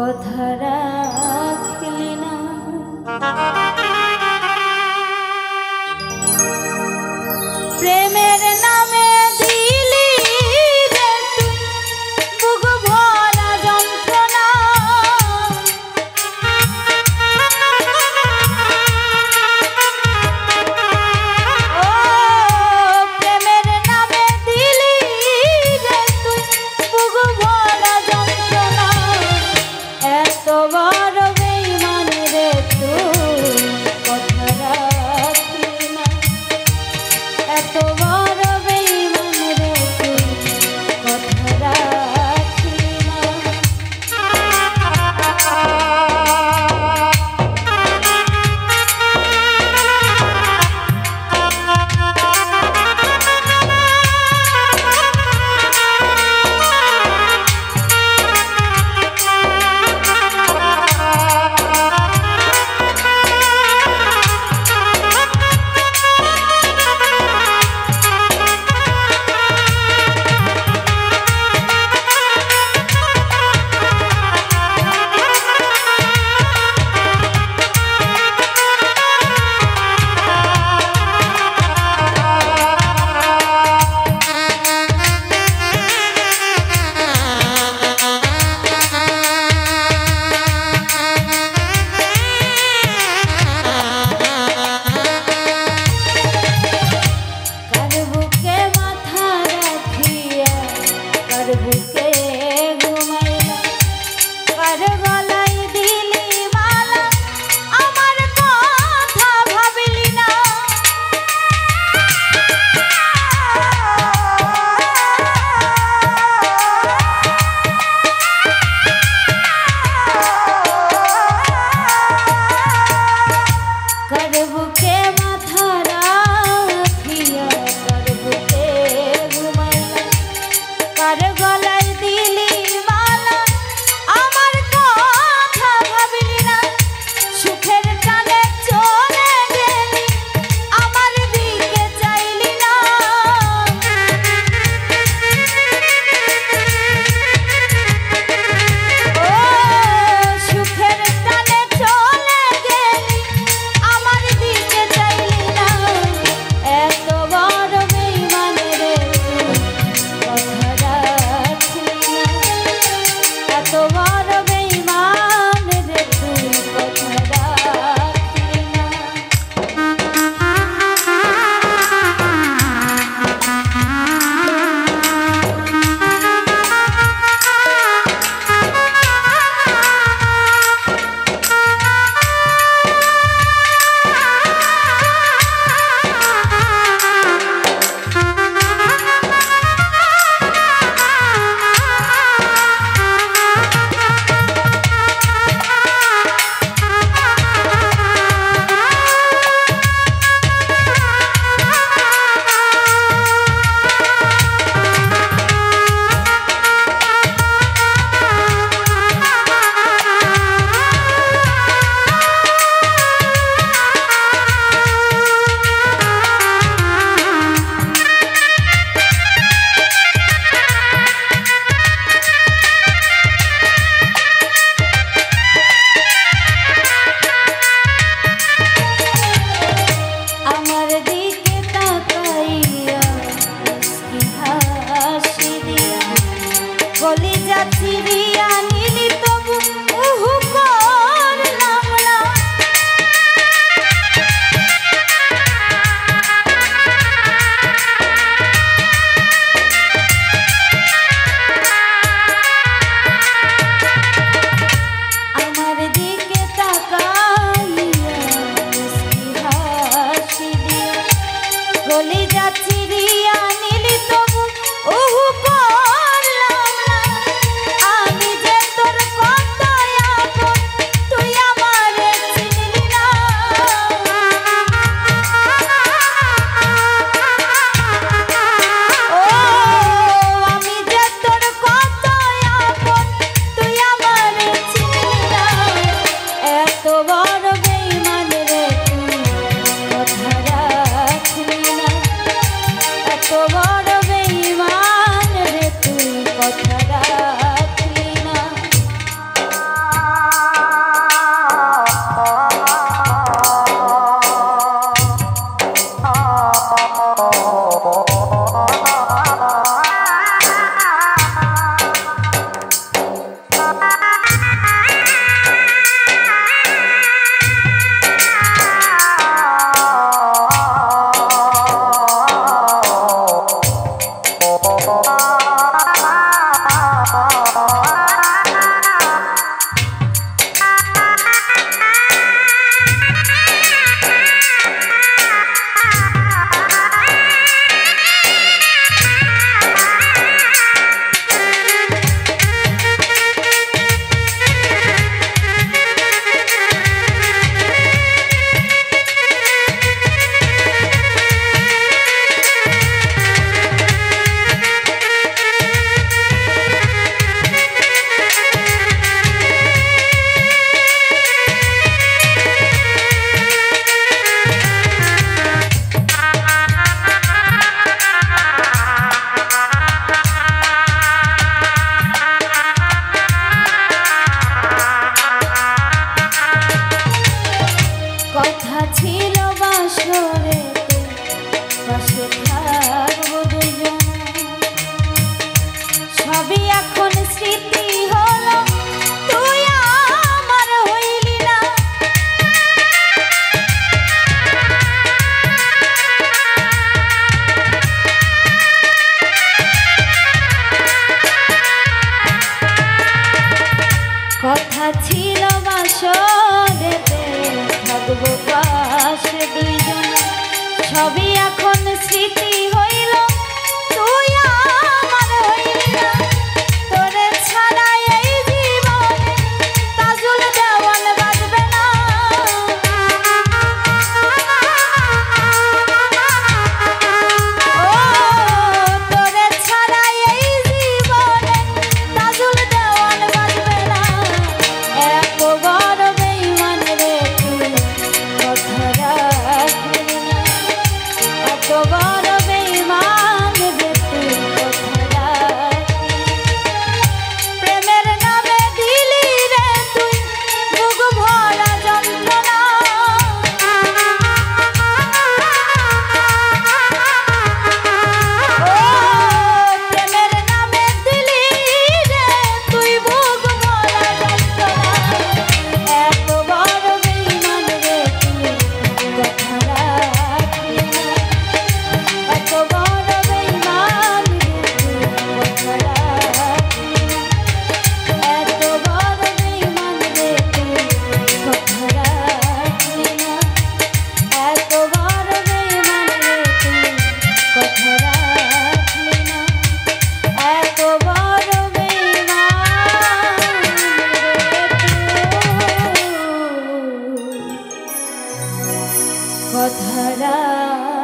কথা রাখলি না। প্রেমের নামে দিলি রে তুই বুক ভরা যন্ত্রণা। ও প্রেমের নামে দিলি রে তুই বুক ভরা যন্ত্রণা। এত বড় বেঈমান রে তুই কথা রাখলি না। এত বড় বেঈমান রে তুই কথা রাখলি না। বুকে ঘুমাইলা কার গলায় দিলি মালা আমার কথা ভাবলি না। কার বুকে মাথা রাখিয়া কার বুকে ঘুমাইলা কার গলায় দিলি মালা আমার কথা ভাবলি না। সুখের টানে চলে গেলি আমার দিকে চাইলি না। ও সুখের টানে চলে গেলি আমার দিকে চাইলি না। এত বড় বেঈমান রে কথা রাখলি না। এত বড় বেঈমান রে তুই কথা রাখলি না। আমার দিকে তাকাইয়া মুস্কি হাসি দিয়া কলিজা চিরিয়া নিলি তবু উহু করলাম না। আমার দিকে তাকাইয়া মুস্কি হাসি দিয়া কলিজা চিরিয়া নিলি তবু উহু করলাম না। সবই এখন স্মৃতি হলো, তুই আমার হইলি না। কথা ছিল বাসরেতে থাকবো পাশে দুইজন, সবই এখন স্মৃতি হইল, তুই আমার হইলি না। তোরে ছাড়া এই জীবনে তাজুল দেওয়ান বাজবে না। ও তোরে ছাড়া এই জীবনে তাজুল দেওয়ান বাজবে না। এত বড় বেঈমান রে তুই, কথা রাখলি না। এত বড় বেঈমান রে তুই, কথা রাখলি না। প্রেমের নামে দিলি রে তুই বুক ভরা যন্ত্রণা। ও প্রেমের নামে দিলি রে তুই বুক ভরা যন্ত্রণা। এত বড় বেঈমান রে তুই, কথা রাখলি না। এত বড় বেঈমান রে তুই, কথা রাখলি না। এত বড় বেঈমান রে তুই, কথা রাখলি না। এত বড় বেঈমান রে তুই, কথা রাখলি না। এত বড় বেঈমান রে তুই, কথা রাখলি না।